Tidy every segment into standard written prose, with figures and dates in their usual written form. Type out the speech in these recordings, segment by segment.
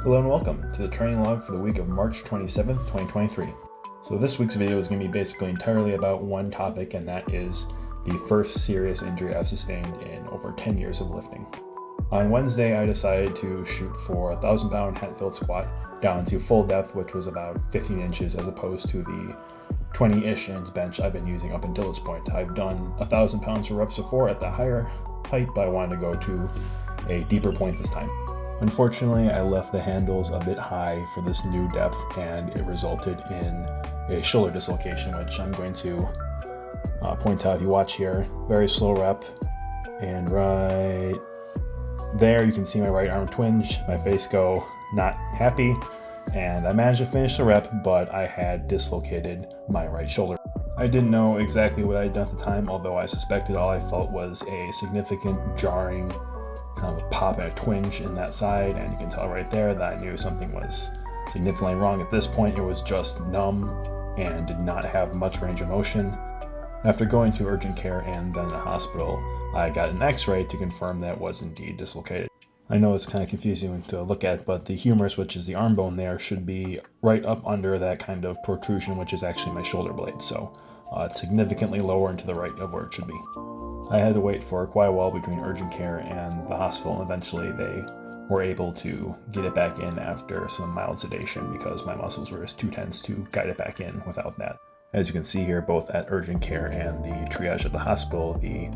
Hello and welcome to the training log for the week of March 27th, 2023. So this week's video is going to be basically entirely about one topic, and that is the first serious injury I've sustained in over 10 years of lifting. On Wednesday, I decided to shoot for a 1,000-pound Hatfield squat down to full depth, which was about 15 inches as opposed to the 20-ish inch bench I've been using up until this point. I've done 1,000 pounds for reps before at the higher height, but I wanted to go to a deeper point this time. Unfortunately, I left the handles a bit high for this new depth, and it resulted in a shoulder dislocation, which I'm going to point out if you watch here. Very slow rep, and right there you can see my right arm twinge, my face go not happy, and I managed to finish the rep, but I had dislocated my right shoulder. I didn't know exactly what I had done at the time, although I suspected all I felt was a significant jarring kind of a pop and a twinge in that side, and you can tell right there that I knew something was significantly wrong. At this point, it was just numb and did not have much range of motion. After going to urgent care and then the hospital, I got an x-ray to confirm that it was indeed dislocated. I know it's kind of confusing to look at, but the humerus, which is the arm bone there, should be right up under that kind of protrusion, which is actually my shoulder blade. So it's significantly lower and to the right of where it should be. I had to wait for quite a while between urgent care and the hospital, and eventually they were able to get it back in after some mild sedation because my muscles were just too tense to guide it back in without that. As you can see here, both at urgent care and the triage at the hospital, the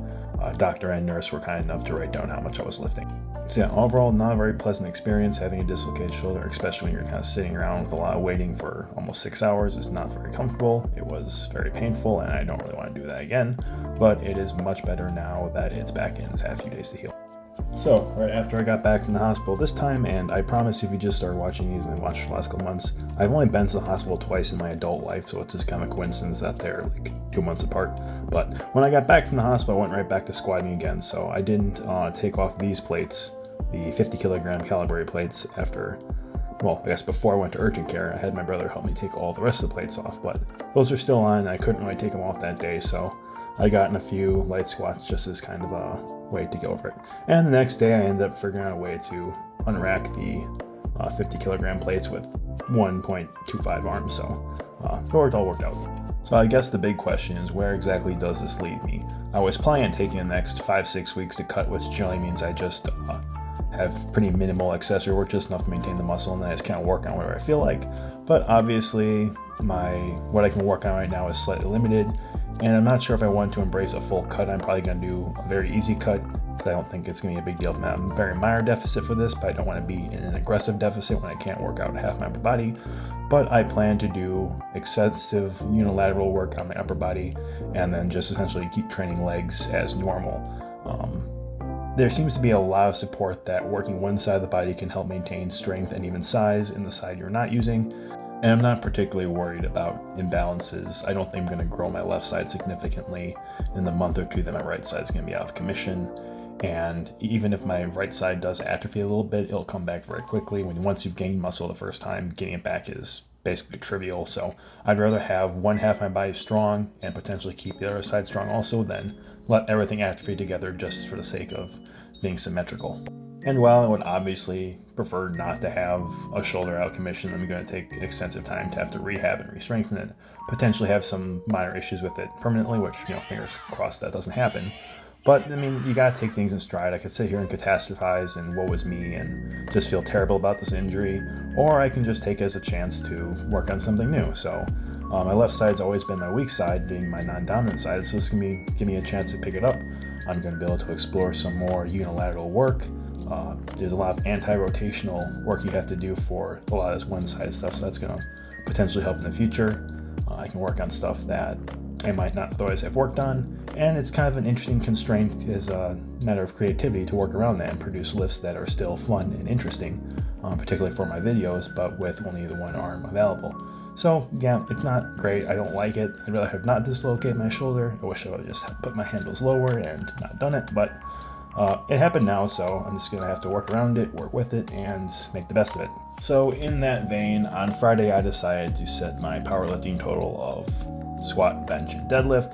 doctor and nurse were kind enough to write down how much I was lifting. So yeah, overall, not a very pleasant experience having a dislocated shoulder, especially when you're kind of sitting around with a lot of waiting for almost 6 hours. It's not very comfortable. It was very painful, and I don't really want to do that again, but it is much better now that it's back in. It's had a few days to heal. So, right after I got back from the hospital this time, and I promise if you just started watching these and watched the last couple months, I've only been to the hospital twice in my adult life, so it's just kind of a coincidence that they're like 2 months apart. But when I got back from the hospital, I went right back to squatting again, so I didn't take off these plates, the 50 kilogram calibrated plates, after, well, I guess before I went to urgent care. I had my brother help me take all the rest of the plates off, but those are still on. I couldn't really take them off that day, so I got in a few light squats just as kind of a way to get over it. And the next day I ended up figuring out a way to unrack the 50 kilogram plates with 1.25 arms, so it all worked out. So I guess the big question is, where exactly does this leave me? I was planning on taking the next 5-6 weeks to cut, which generally means I just have pretty minimal accessory work, just enough to maintain the muscle, and then I just kind of work on whatever I feel like. But obviously what I can work on right now is slightly limited, and I'm not sure if I want to embrace a full cut. I'm probably going to do a very easy cut because I don't think it's going to be a big deal. I'm a very minor deficit for this, but I don't want to be in an aggressive deficit when I can't work out half my upper body. But I plan to do excessive unilateral work on my upper body and then just essentially keep training legs as normal. There seems to be a lot of support that working one side of the body can help maintain strength and even size in the side you're not using. And I'm not particularly worried about imbalances. I don't think I'm going to grow my left side significantly in the month or two that my right side is going to be out of commission. And even if my right side does atrophy a little bit, it'll come back very quickly. Once you've gained muscle the first time, getting it back is basically trivial. So I'd rather have one half of my body strong and potentially keep the other side strong also than let everything atrophy together just for the sake of being symmetrical. And while I would obviously prefer not to have a shoulder out of commission, I'm going to take extensive time to have to rehab and re-strengthen it, potentially have some minor issues with it permanently, which, fingers crossed that doesn't happen. But, you got to take things in stride. I could sit here and catastrophize and woe is me and just feel terrible about this injury, or I can just take it as a chance to work on something new. So my left side's always been my weak side, being my non-dominant side, so this can give me a chance to pick it up. I'm going to be able to explore some more unilateral work. There's a lot of anti-rotational work you have to do for a lot of this one-sided stuff, so that's going to potentially help in the future. I can work on stuff that I might not otherwise have worked on, and it's kind of an interesting constraint as a matter of creativity to work around that and produce lifts that are still fun and interesting, particularly for my videos, but with only the one arm available. So yeah, it's not great. I don't like it. I'd rather have not dislocated my shoulder. I wish I would have just put my handles lower and not done it, but it happened now, so I'm just going to have to work around it, work with it, and make the best of it. So in that vein, on Friday I decided to set my powerlifting total of squat, bench, and deadlift,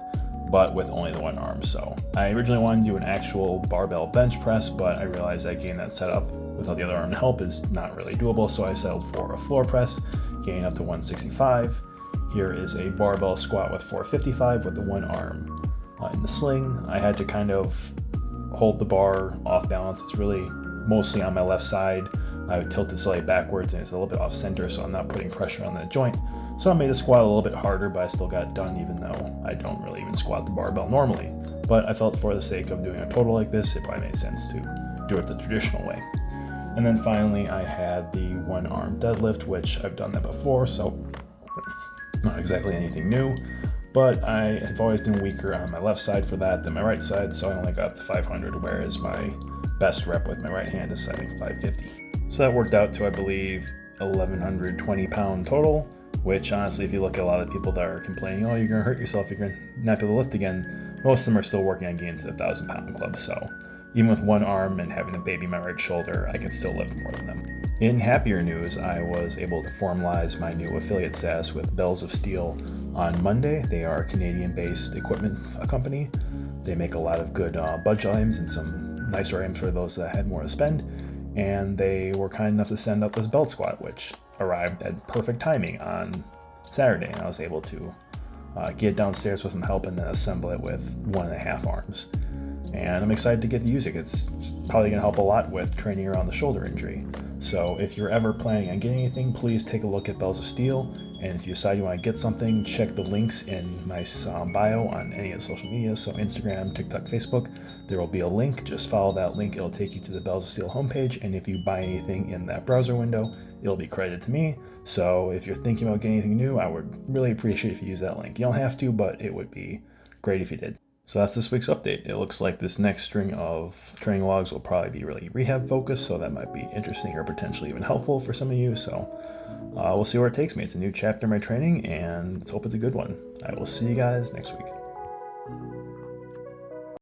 but with only the one arm. So I originally wanted to do an actual barbell bench press, but I realized I gained that set up without the other arm to help is not really doable, so I settled for a floor press, getting up to 165. Here is a barbell squat with 455 with the one arm in the sling. I had to kind of hold the bar off balance. It's really mostly on my left side. I would tilt it slightly backwards and it's a little bit off center, so I'm not putting pressure on that joint. So I made the squat a little bit harder, but I still got it done, even though I don't really even squat the barbell normally. But I felt for the sake of doing a total like this, it probably made sense to do it the traditional way. And then finally, I had the one arm deadlift, which I've done that before, so it's not exactly anything new. But I have always been weaker on my left side for that than my right side, so I only got up to 500, whereas my best rep with my right hand is setting 550. So that worked out to, I believe, 1,120 pound total, which honestly, if you look at a lot of people that are complaining, oh, you're going to hurt yourself, you're going to not be able to lift again, most of them are still working on getting to the 1,000 pound club. So even with one arm and having a baby in my right shoulder, I can still lift more than them. In happier news, I was able to formalize my new affiliate status with Bells of Steel on Monday. They are a Canadian-based equipment company. They make a lot of good budget items and some nicer items for those that had more to spend. And they were kind enough to send up this belt squat, which arrived at perfect timing on Saturday. And I was able to get it downstairs with some help and then assemble it with 1.5 arms. And I'm excited to get to use it. It's probably going to help a lot with training around the shoulder injury. So if you're ever planning on getting anything, please take a look at Bells of Steel. And if you decide you want to get something, check the links in my bio on any of the social media. So Instagram, TikTok, Facebook, there will be a link. Just follow that link. It'll take you to the Bells of Steel homepage. And if you buy anything in that browser window, it'll be credited to me. So if you're thinking about getting anything new, I would really appreciate if you use that link. You don't have to, but it would be great if you did. So that's this week's update. It looks like this next string of training logs will probably be really rehab focused, so that might be interesting or potentially even helpful for some of you. So we'll see where it takes me. It's a new chapter in my training, and let's hope it's a good one. I will see you guys next week.